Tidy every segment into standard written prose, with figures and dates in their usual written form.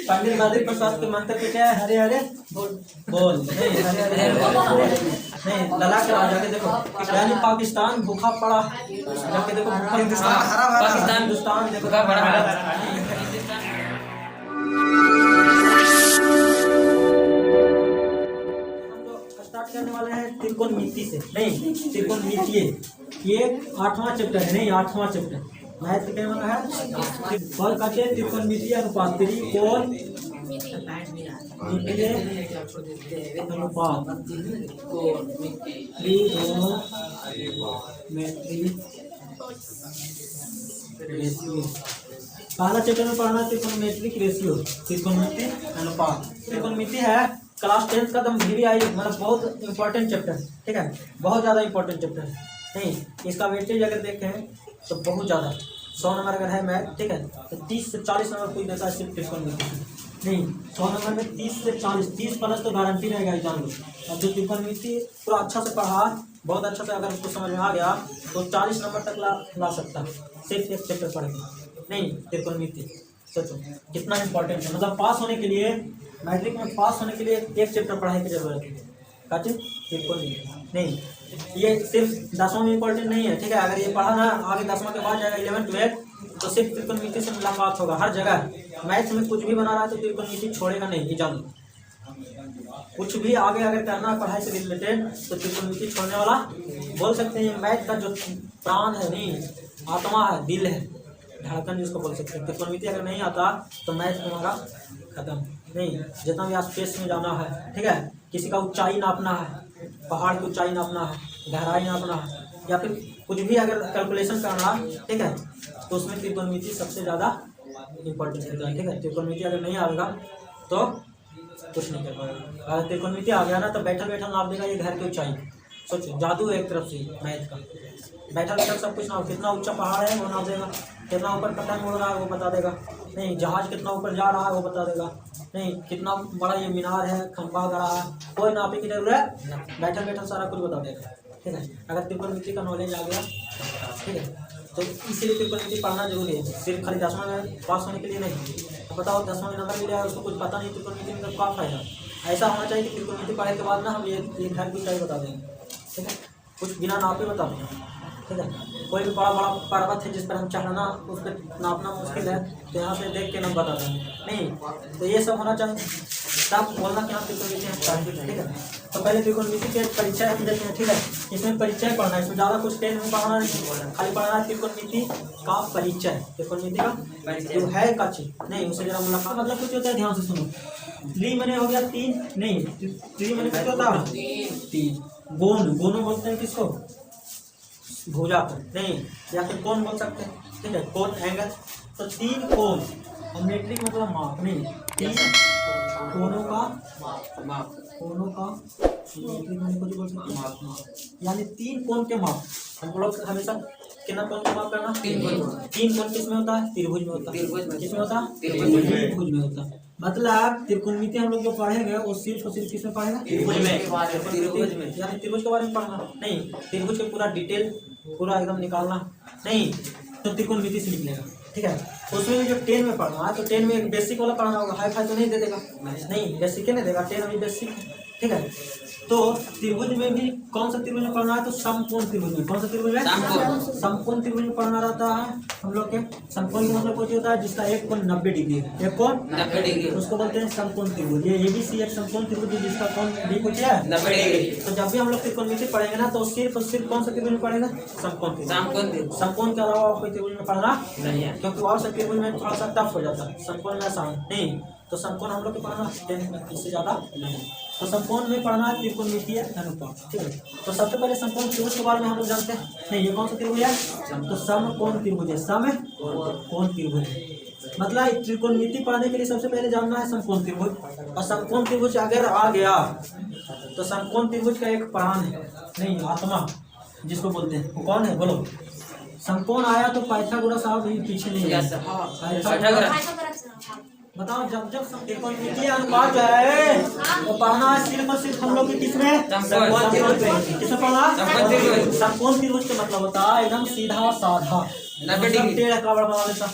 पंडित बद्री प्रसाद के मंत्र पे क्या है? हरे हरे बोल नहीं, हरे हरे नहीं, लला के राजा के देखो, यानी पाकिस्तान भूखा पड़ा, जाके देखो भूखा पाकिस्तान हिंदुस्तान देखो बड़ा। स्टार्ट करने वाले हैं त्रिकोणमिति से, नहीं त्रिकोणमितीय, ये 8वां चैप्टर है, नहीं 8वां चैप्टर मैथ के वाला है। और कहते हैं त्रिकोणमितीय अनुपात, त्रिकोणमितीय अनुपात, पहला चैप्टर में पढ़ना त्रिकोणमेट्रिक रेशियो, त्रिकोणमिति अनुपात। त्रिकोणमिति है क्लास 10 का एकदम भी आई, मतलब बहुत इंपॉर्टेंट चैप्टर, ठीक है, बहुत ज़्यादा इंपॉर्टेंट चैप्टर है। नहीं इसका वेटेज अगर देखें तो बहुत ज़्यादा, 100 नंबर अगर है मैथ, ठीक है, तो 30 से 40 नंबर कोई देता है सिर्फ त्रिकोणमिति। नहीं 100 नंबर में 30 से 40, 30 प्लस तो गारंटी रहेगा एग्जाम में। और जो त्रिकोणमिति पूरा अच्छा से पढ़ा, बहुत अच्छा से अगर उसको समझ में आ गया तो 40 नंबर तक ला सकता है सिर्फ एक चैप्टर पढ़ के। नहीं त्रिकोणमिति सोचो कितना इंपॉर्टेंट है, मतलब पास होने के लिए, मैट्रिक में पास होने के लिए एक चैप्टर पढ़ाई की जरूरत है। काटे त्रिकोणमिति नहीं, ये सिर्फ 10वां में इंपॉर्टेंट नहीं है, ठीक है, अगर ये पढ़ा ना आगे 10वां के बाद जाएगा 11 12 तो सिर्फ त्रिकोणमिति से मुलाकात होगा हर जगह। मैथ्स में कुछ भी बना रहा है तो त्रिकोणमिति छोड़ेगा नहीं एग्जाम, कुछ भी आगे अगर करना है पढ़ाई से रिलेटेड तो त्रिकोणमिति छोड़ने वाला बोल सकते हैं। मैथ का जो प्राण है, नहीं आत्मा है, दिल है, धड़कन जिसको बोल सकते हैं। त्रिकोणमिति अगर नहीं आता तो मैथ तुम्हारा खत्म। नहीं जितना भी आप स्पेस में जाना है, ठीक है, किसी का ऊंचाई नापना है, पहाड़ की ऊंचाई नापना है, गहराई नापना है, या फिर कुछ भी अगर कैलकुलेशन करना है, ठीक है, तो उसमें त्रिकोणमिति सबसे ज़्यादा इंपॉर्टेंट होता है। ठीक है, त्रिकोणमिति अगर नहीं आएगा तो कुछ नहीं कर पाएगा। अगर त्रिकोणमिति आ गया ना तो बैठल बैठल नाप देगा ये घर की ऊंचाई। सोचो जादू है एक तरफ से मैथ का, बैठल बैठल सब कुछ नाप, कितना ऊंचा पहाड़ है वो नाप देगा, कितना ऊपर पतंग उड़ रहा है वो बता देगा, नहीं जहाज कितना ऊपर जा रहा है वो बता देगा, नहीं कितना बड़ा ये मीनार है, खंभा गड़ा है, कोई नापे की जरूरत, बैठल बैठल सारा कुछ बता देगा। ठीक है, अगर त्रिकोणमिति का नॉलेज आ गया, ठीक है, तो इसीलिए त्रिकोणमिति पढ़ना जरूरी है, सिर्फ खाली 10वां में पास होने के लिए नहीं। तो बताओ 10वां में नंबर मिल जाएगा, उसको कुछ पता नहीं त्रिकोणमिति में, तो क्या फायदा। ऐसा होना चाहिए कि त्रिकोणमिति पढ़ने के बाद ना हम ये घर की ऊंचाई बता देंगे, ठीक है, कुछ बिना नापे बता देंगे। ठीक है, कोई भी बड़ा बड़ा पर्वत है जिस पर हम चढ़ना उस पर नापना मुश्किल है, तो यहाँ से देख के हम बता देंगे। नहीं तो ये सब होना चाहिए, तब बोलना कि हाँ त्रिकोणमिति हम पढ़ते हैं। ठीक है, तो पहले त्रिकोणमिति के परिचय हम देते हैं। ठीक है, इसमें परिचय पढ़ना है, इसमें ज़्यादा कुछ टेन में पढ़ना नहीं, खाली पढ़ना है त्रिकोणमिति का परिचय, त्रिकोणमिति का जो है का चीज, नहीं उसे जरा मुलाकात मतलब कुछ होता है, ध्यान से सुनो। त्रि मैंने हो गया 3, नहीं त्रि मैंने कुछ होता है 3, गोन, गोनो बोलते हैं किसको, भुजा को, नहीं या फिर कोण बोल सकते हैं। ठीक है, कोण एंगल, तो 3 कोण, और मेट्रिक मतलब माप, नहीं 3 कोणों का माप, कोणों का मेट्रिक में कुछ बोल सकते हैं, यानी 3 कोण के माप। हम लोग हमेशा कितना कोण का माप करना, 3 कोण किस में होता है, त्रिभुज में होता है, किस में होता है, त्रिभुज में होता है। मतलब त्रिकोणमिति हम लोग जो पढ़ेंगे वो सिर्फ और सिर्फ किस में पढ़ेंगे, त्रिभुज में, यानी त्रिभुज के बारे में पढ़ना, नहीं त्रिभुज के पूरा डिटेल पूरा एकदम निकालना, नहीं तो त्रिकोणमिति से निकलेगा। ठीक है, उसमें भी जो 10 में पढ़ना है तो 10 में एक बेसिक वाला पढ़ना होगा, हाई फाई तो नहीं दे देगा, नहीं बेसिक नहीं देगा, 10 अभी बेसिक है। ठीक है, तो त्रिभुज में भी कौन सा त्रिभुज में पढ़ना है, तो समकोण त्रिभुज में, कौन सा त्रिभुज में, समकोण त्रिभुज में पढ़ना रहता है हम लोग के। समकोण मतलब कुछ होता है जिसका एक कोण 90 डिग्री है, एक कोण 90 डिग्री, उसको बोलते हैं समकोण त्रिभुज। ये ABC एक समकोण त्रिभुज है जिसका कोण भी कुछ है 90 डिग्री। तो जब भी हम लोग त्रिकोणमिति पढ़ेंगे ना तो सिर्फ और सिर्फ कौन सा त्रिभुज में पढ़ेंगे, समकोण त्रिभुज। समकोण के अलावा कोई त्रिभुज में पढ़ना नहीं है, क्योंकि और सब त्रिभुज में थोड़ा सा टफ हो जाता है, समकोण में आसान नहीं। तो समकोण हम लोग को पढ़ना 10 में, इससे ज़्यादा नहीं। तो समकोण में पढ़ना है त्रिकोणमितीय अनुपात। ठीक है, तो सबसे पहले समकोण त्रिभुज के बारे में हम लोग जानते हैं। नहीं ये कौन सा त्रिभुज है, तो समकोण त्रिभुज है, समकोण त्रिभुज है। मतलब त्रिकोणमिति पढ़ने के लिए सबसे पहले जानना है समकोण त्रिभुज, और समकोण त्रिभुज अगर आ गया तो समकोण त्रिभुज का एक प्राण है, नहीं आत्मा जिसको बोलते हैं, वो कौन है बोलो। समकोण आया तो पाइथागोरस साहब पीछे नहीं, बताओ जब जब त्रिकोणमितीय अनुपात जो है वो पढ़ना है सिर्फ और सिर्फ हम लोग की किसमें किसमें पढ़ना समकोण त्रिभुज का मतलब होता है एकदम सीधा साधा 90 डिग्री टेढ़ा का बड़ा बना लेता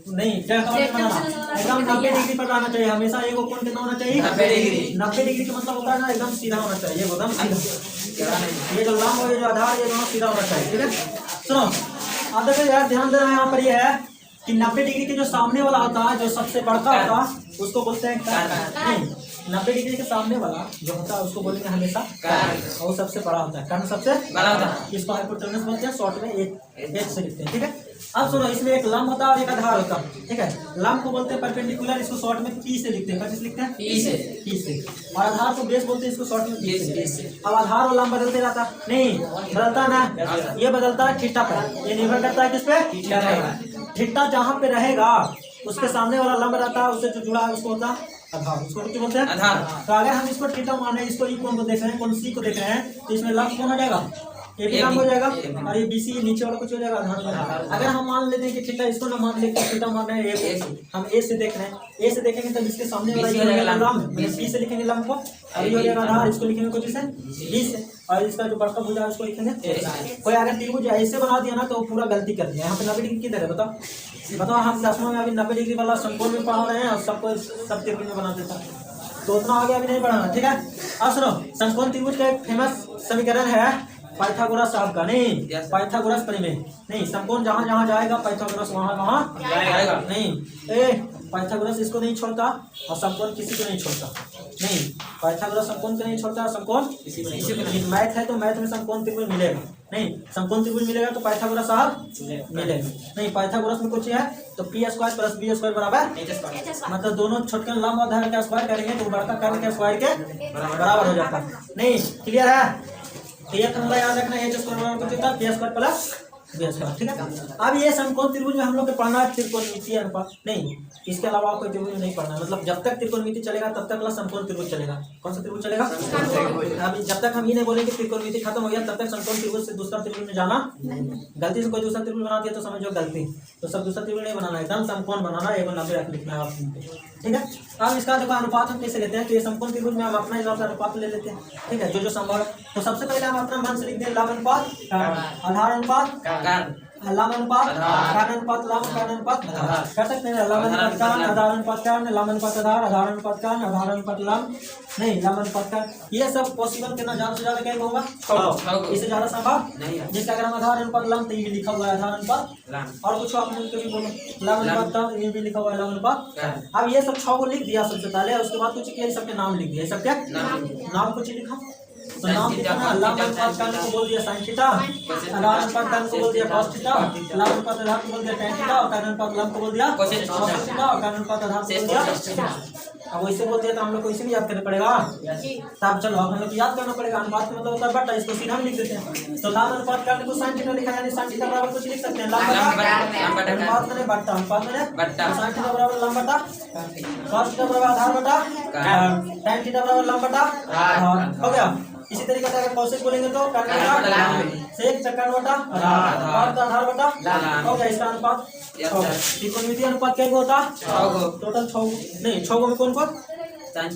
नहीं टेढ़ा का बड़ा बनाना एकदम 90 डिग्री पर आना चाहिए हमेशा। एक कोण कितना होना चाहिए 90 डिग्री का मतलब होता है ना एकदम सीधा होना चाहिए एकदम सीधा। ये जो लंब और ये जो आधार ये दोनों सीधा होना चाहिए। ठीक है सुनो अब देखो यार ध्यान देना यहाँ पर ये है कि 90 डिग्री के जो सामने वाला होता है जो सबसे बड़का होता है उसको बोलते हैं नहीं 90 डिग्री के सामने वाला जो होता है उसको बोलेंगे हमेशा और वो सबसे बड़ा होता है कर्ण सबसे बड़ा होता है। इसको हाइपोटेनस बोलते हैं शॉर्ट में एक से लिखते हैं। ठीक है अब सुनो इसमें एक लंब होता है और एक आधार होता है। ठीक है लंब को बोलते हैं परपेंडिकुलर इसको शॉर्ट में पी से लिखते हैं। किस लिखते हैं पी से और आधार को बेस बोलते हैं इसको शॉर्ट में बी से। अब आधार और लंब बदलते रहता नहीं बदलता ना ये बदलता है थीटा पर। ये निर्भर करता है किस पे थीटा जहाँ पे रहेगा उसके सामने वाला लंब रहता है उससे जो जुड़ा है उसको होता है आधार। उसको क्या बोलते हैं आधार। तो अगर हम इसको थीटा माने इसको ई कोण को देख रहे हैं कोण सी को देख रहे हैं तो इसमें लंब कौन हो जाएगा ए भी लंब हो जाएगा और ये बीसी नीचे वाला कुछ हो जाएगा आधार पर। अगर हम मान लेते हैं कि थीटा इसको ना मान लेते थीटा मान रहे हैं ए हम ए से देख रहे हैं ए से देखेंगे तो इसके सामने वाला लंब बी से लिखेंगे लंब को और ये हो जाएगा आधार। इसको लिखेंगे कुछ से बी से और इसका जो बड़का भुजा है उसको लिखेंगे। कोई अगर त्रिभुज ऐसे बना दिया ना तो पूरा गलती कर दिया। यहाँ पे 90 डिग्री किधर है बताओ हम 10वां में अभी 90 डिग्री वाला समकोण में पढ़ा रहे हैं और सबको सब त्रिभुज में बना देता तो उतना आगे अभी नहीं बढ़ाना। ठीक है अब सुनो समकोण त्रिभुज का एक फेमस समीकरण है पाइथागोरस साहब का नहीं पाइथागोरस परिमेय नहीं समकोण जहाँ जहाँ जाएगा पाइथागोरस वहाँ जाएगा नहीं पाइथागोरस इसको नहीं छोड़ता और समकोण किसी को नहीं छोड़ता नहीं पाइथागोरस समकोण को नहीं छोड़ता समकोण किसी को नहीं। मैथ है तो मैथ में समकोण त्रिभुज मिलेगा नहीं समकोण त्रिभुज मिलेगा तो पाइथागोरस साहब मिलेगा नहीं। पाइथागोरस में कुछ है तो P square plus B square बराबर मतलब दोनों छोटे लंब और आधार का स्क्वायर करेंगे तो बड़का कर्ण के स्क्वायर के बराबर हो जाता नहीं। क्लियर है तो ये फॉर्मूला याद रखना है जो स्क्वायर बराबर होता है P square plus B square. ठीक है अब ये समकोण त्रिभुज में हम लोग को पढ़ना है त्रिकोणमितीय अनुपात नहीं इसके अलावा कोई त्रिभुज नहीं पढ़ना मतलब जब तक त्रिकोणमिति चलेगा तब तक वाला समकोण त्रिभुज चलेगा। कौन सा त्रिभुज चलेगा अभी जब तक हम ये नहीं बोलेंगे त्रिकोणमिति खत्म हो गया तब तक समकोण त्रिभुज से दूसरा त्रिभुज में जाना गलती से कोई दूसरा त्रिभुज बना दिया तो समझो गलती तो सब दूसरा त्रिभुज नहीं बनाना एकदम समकोण बनाना है 90 लिखना है आप। ठीक है अब इसका देखो अनुपात हम कैसे लेते हैं तो ये समकोण त्रिभुज में हम अपना हिसाब से अनुपात ले लेते हैं। ठीक है जो संभव तो सबसे पहले हम अपना मन से लिखते हैं लंब अनुपात आधार अनुपात लंब अनुपात कर्ण अनुपात लंब कर्ण अनुपात कर सकते हैं लंब अनुपात कर्ण आधार अनुपात कर्ण लंब अनुपात आधार अनुपात कर्ण आधार अनुपात लंब नहीं लंब अनुपात कर्ण ये सब पॉसिबल करना ज्यादा से ज्यादा क्या होगा इससे ज्यादा संभव नहीं है। जिसका अगर हम आधार अनुपात लंब तो ये भी लिखा हुआ है आधार अनुपात और कुछ आप मिलकर भी बोलो लंब अनुपात कर्ण ये भी लिखा हुआ है लंब अनुपात। अब ये सब 6 को लिख दिया सबसे पहले उसके बाद कुछ किया सबके नाम लिख दिया सबके नाम कुछ लिखा तो नाम कितना लंब अनुपात कर्ण को बोल दिया sin थीटा आधार अनुपात कर्ण को बोल दिया cos थीटा लंब अनुपात आधार को बोल दिया tan थीटा और कर्ण अनुपात लंब को बोल दिया cos थीटा और कर्ण अनुपात आधार को बोल दिया। अब वैसे बोल दिया तो हम लोग को इसे भी याद करना पड़ेगा तब चलो हम लोग याद करना पड़ेगा अनुपात मतलब होता है बटा इसको सीधा हम लिख देते हैं तो लंब अनुपात कर्ण को sin थीटा लिखा यानी sin थीटा बराबर कुछ लिख सकते हैं लंब अनुपात में बटा अनुपात में बटा sin थीटा बराबर लंब बटा cos थीटा बराबर आधार बटा tan थीटा बराबर लंब बटा हो गया। इसी तरीके से अगर कौशिक बोलेंगे तो सेक चक्कर बटा आधार बटा हो गया इसका अनुपात। त्रिकोणमितीय अनुपात क्या होता टोटल 6 नहीं 6 में कौन कौन sin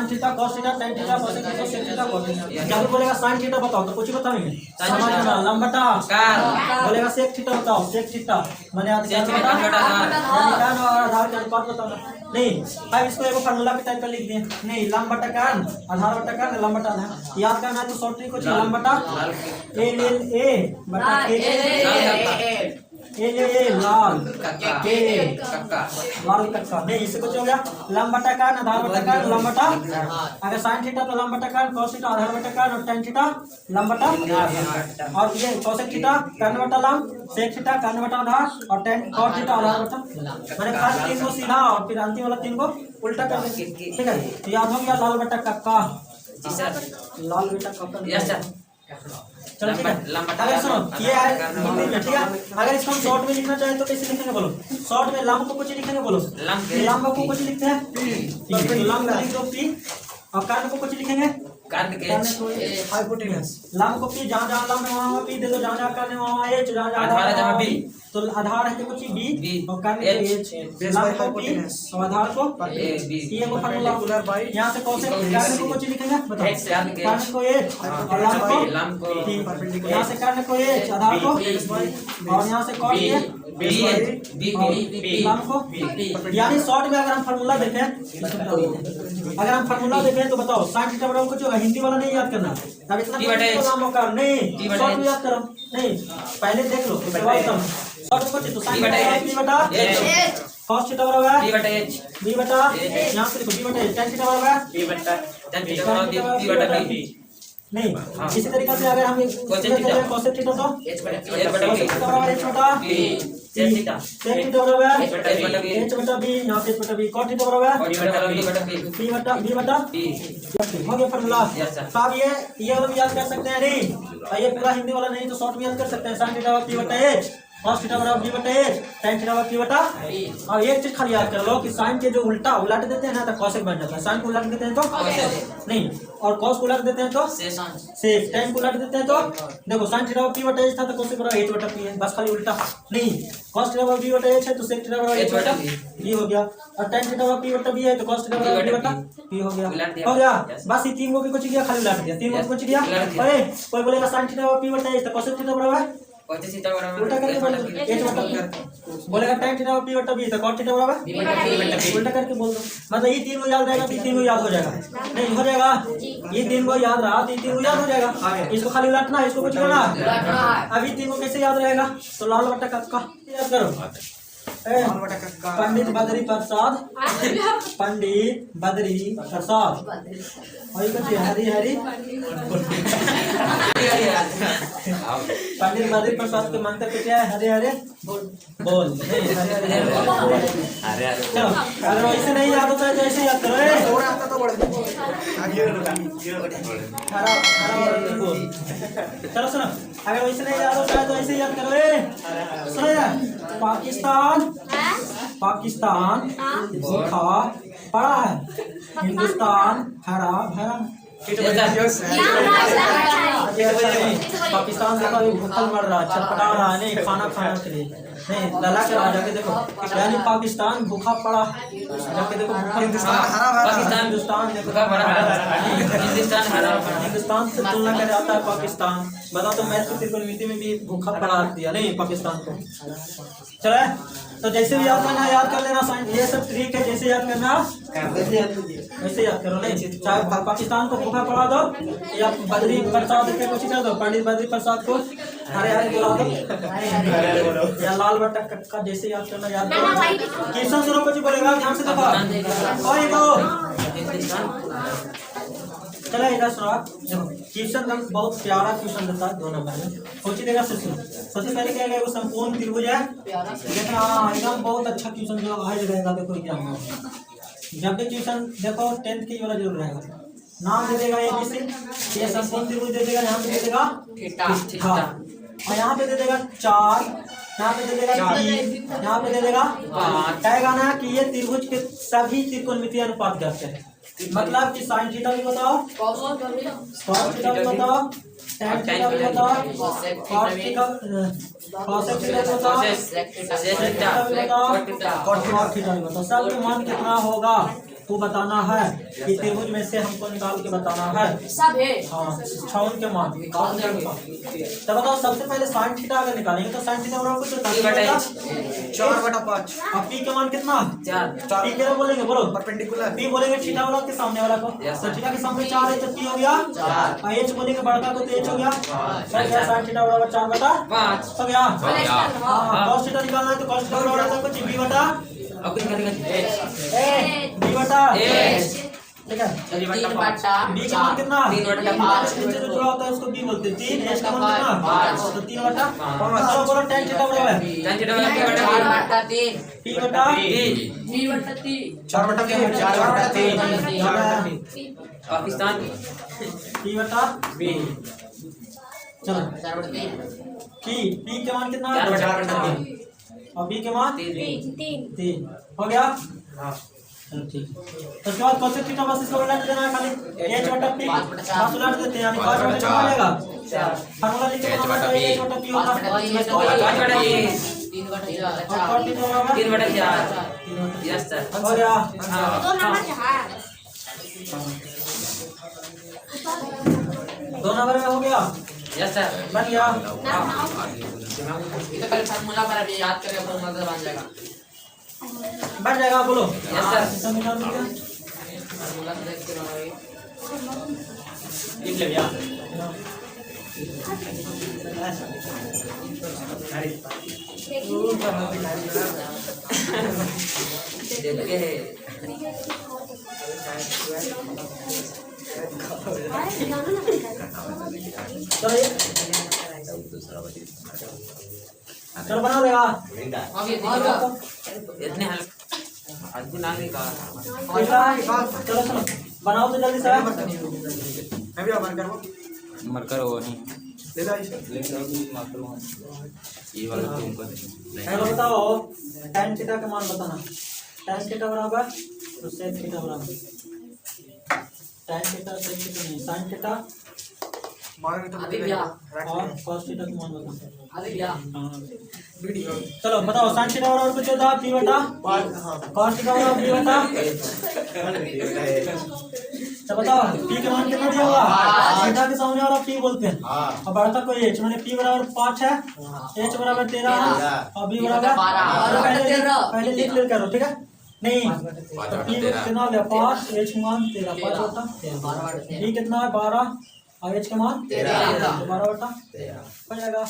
theta cos theta tan theta cosec theta sec theta cot theta. जब बोलेगा sin थीटा बताओ तो कुछ बताएंगे समझना लंब बटा बोलेगा sec थीटा बताओ sec थीटा माने आधार का अनुपात बताओ नहीं। अब इसको एक फार्मूला के टाइप का लिख दिए नहीं लंब बटा कर्ण आधार बटा कर्ण लंब बटा आधार याद करना है तो शॉर्ट ट्रिक कुछ लंब बटा a बटा ए लाल कक्का नहीं इससे कुछ हो गया लंब बटा कर्ण आधार बटा कर्ण लंब बटा अगर sin थीटा तो लंब बटा कर्ण cos थीटा आधार बटा कर्ण और tan थीटा लंब बटा और ये cosec थीटा कर्ण बटा लंब sec थीटा कर्ण बटा आधार और tan cot थीटा आधार बटा मैंने फर्स्ट 3 को सीधा और फिर अंतिम वाला 3 को उल्टा कर देंगे। ठीक है तो याद हो गया लाल बटा कक्का लाल बटा कक्का चलो ठीक है। अगर सुनो ये है ठीक है अगर इसको हम शॉर्ट में लिखना चाहें तो कैसे लिखेंगे बोलो शॉर्ट में लंब को कुछ लिखेंगे बोलो लंब को कुछ लिखते हैं लंब लिख दो पी और कर्ण को कुछ लिखेंगे कर्ण के एच हाइपोटेनस। लंब को पी, जहाँ जहाँ लंब है वहाँ पी दे दो, जहाँ जहाँ कर्ण है वहाँ एच, जहाँ आधार है जहाँ बी, तो आधार है देखो जी बी और कर्ण के एच, लंब को पी और आधार को बी। ये को फार्मूला यहाँ से कौन से कर्ण को कुछ लिखेंगे बताओ, कर्ण को एच और लंब को पी, यहाँ से कर्ण को एच आधार को और यहाँ से कौन है लंब को। यानी शॉर्ट में अगर हम फार्मूला देखें, अगर हम फार्मूला देखें तो बताओ साइन थीटा बराबर कुछ होगा, हिंदी वाला नहीं याद करना, अब इतना नाम का नहीं शॉर्ट में याद करो, नहीं पहले देख लो उसके बाद करो शॉर्ट में तो साइन बटा cos थीटा बराबर बी बटा एच, b बटा यहाँ से देखो b बटा tan थीटा बराबर बी बटा tan थीटा बराबर बी बटा बी। नहीं इसी तरीके से अगर हम cos थीटा तो एच बटा बी बराबर h बटा B tan theta tan theta बराबर h बटा बी h बटा b, यहाँ से h बटा b, cos थीटा बराबर बी बटा बी b बटा बी। हो गया फार्मूला। Yes, sir. तो अब ये वाला भी याद कर सकते हैं नहीं, और ये पूरा हिंदी वाला नहीं तो शॉर्ट में याद कर सकते हैं, sin थीटा बराबर p बटा h, cos थीटा बराबर b बटा h, tan थीटा बराबर p बटा। और एक चीज खाली याद कर लो कि sin के जो उलट देते हैं ना तो cosec बन जाता है, sin को उलट देते हैं तो नहीं, और cos को उलट देते हैं तो sec, tan को उलट देते हैं तो देखो sin थीटा बराबर p बटा h था तो cosec बराबर h बटा p है, बस खाली उल्टा नहीं, cos थीटा बराबर b बटा h है तो sec थीटा बराबर h बटा b हो गया, और tan थीटा बराबर p बटा b है तो cos थीटा बराबर b बटा p हो गया बस ये तीन को भी कुछ किया खाली उलट दिया, तीन को कुछ किया। अरे कोई बोलेगा sin थीटा बराबर p बटा h तो cosec थीटा बराबर उल्टा करके बोल दो h बटा p, बोलेगा tan थीटा बराबर p बटा b तो cos थीटा बराबर उल्टा करके बोल दो, मतलब ये तीन को याद रहेगा तो ये तीन को याद हो जाएगा, नहीं हो जाएगा ये तीन को याद रहा तो ये तीन को याद हो जाएगा, इसको खाली उलटना इसको कुछ करना। अभी तीन को कैसे याद रहेगा तो लाल बटा कक्का याद करो, पंडित बद्री प्रसाद, पंडित बद्री प्रसाद वही कुछ हरी हरी पंडित बद्री प्रसाद के मंत्र पे क्या है हरे हरे बोल नहीं हरे हरे चलो अगर वैसे नहीं याद होता है तो ऐसे याद करो हरा हरा बोल चलो सुनो अगर वैसे नहीं याद होता है तो ऐसे याद करो सुनो यार पाकिस्तान भूखा पड़ा है, हिंदुस्तान हरा भरा। पाकिस्तान देखो अभी भूखल मर रहा है, छटपटा रहा है, नहीं खाना खाने के लिए नहीं लला के रहा जाके देखो, यानी पाकिस्तान भूखा पड़ा जाके देखो, हिंदुस्तान हिंदुस्तान से तुलना कर जाता है पाकिस्तान, बता तो मैथ की त्रिकोणमिति में भी भूखा पड़ा दिया नहीं पाकिस्तान को। चले तो जैसे भी याद करना याद कर लेना, ये सब ट्रिक है, जैसे याद करना वैसे याद करो नहीं, चाहे पाकिस्तान को भूखा पड़ा दो या बद्री प्रसाद के कुछ कर दो, पंडित बद्री प्रसाद को हरे हरे बुला दो या लाल बट्टा कक्का, जैसे याद करना याद करो। क्वेश्चन शुरू कुछ बोलेगा ध्यान से देखो, चलो इधर सुनो देखो क्वेश्चन बहुत प्यारा क्वेश्चन देता है 2 नंबर में, सोची देगा सबसे पहले क्या है वो संपूर्ण त्रिभुज है, देखना एकदम बहुत अच्छा क्वेश्चन जो आज रहेगा देखो एग्जाम में, जब भी क्वेश्चन देखो 10th के वाला जरूर रहेगा, नाम दे देगा ABC, ये संपूर्ण त्रिभुज दे देगा, यहाँ पे दे देगा थीटा और यहाँ पे दे देगा 4, यहाँ पे दे देगा 3, यहाँ पे दे देगा 5, कहेगा ना कि ये त्रिभुज के सभी त्रिकोणमितीय अनुपात करते हैं, मतलब कि साइन थीटा भी बताओ, कॉस थीटा भी बताओ, टैन थीटा भी बताओ, कॉस थीटा कॉसेक थीटा भी बताओ, सेक थीटा भी बताओ, कॉट थीटा भी बताओ, सब का मान कितना होगा वो बताना है, कि त्रिभुज में से हमको निकाल के बताना है सब है, हाँ 6 के मान तो बताओ। सबसे पहले साइन थीटा अगर निकालेंगे तो साइन थीटा बराबर कुछ 4/5 और पी के मान कितना 4, पी क्या बोलेंगे बोलो परपेंडिकुलर, पी बोलेंगे थीटा वाला के सामने वाला को, तो थीटा के सामने 4 है तो पी हो गया 4, और एच बोलेंगे बड़का को तो एच हो गया, साइन थीटा बराबर 4/5 हो गया। हां cos थीटा निकालना है तो cos थीटा बराबर कुछ b बटा अब कुछ करेंगे b बटा ठीक है, b का मान कितना 3/5 नीचे जो जुड़ा होता है उसको b बोलते हैं, 3 h का मान कितना 5 तो 3/5 चलो बोलो tan थीटा बराबर tan थीटा बराबर p बटा 3 4/3 पाकिस्तान p बटा b चलो p के मान कितना 4/3 और b के मान 3 हो गया। चलो ठीक है। तो उसके बाद cosec थीटा बस इसको उलट देना है खाली h बटा p बस उलट देते हैं यानी 5 बटा 4 मिलेगा। फार्मूला लिख के h बटा p h बटा p होता है 5 बटा 1 3 बटा 4 और थीटा बराबर 3 बटा 4 यस सर और या दो नंबर है दो नंबर में हो गया यस सर बन गया। ये तो कल फार्मूला पर अभी याद करके फार्मूला तो बन जाएगा बन जाएगा बोलो यस सर समीकरण लिख के फार्मूला से देख के रहोगे लिख ले भैया देखिए चलो बना देगा अब ये देखो इतने हल्का आज भी नाम नहीं कहा चलो चलो बनाओ तो जल्दी से मरकर वो नहीं ये वाला तो ऊपर चलो बताओ tan थीटा का मान बताना tan थीटा बराबर तो sec थीटा बराबर tan थीटा sec थीटा नहीं sin थीटा अभी भैया और cos थीटा का मान बताना। अभी भैया चलो बताओ sin थीटा बराबर कुछ होता है p बटा cos थीटा बराबर p बटा तो बताओ p का मान कितना दिया हुआ थीटा के सामने वाला p बोलते हैं और बढ़ता कोई h मैंने p बराबर 5 है h बराबर 13 है और b बराबर 12 पहले लिख ले करो ठीक है नहीं तो p कितना हो गया 5 h का मान 13 5 बटा 13 b कितना है 12 और h का मान 13 12 बटा 13 हो जाएगा।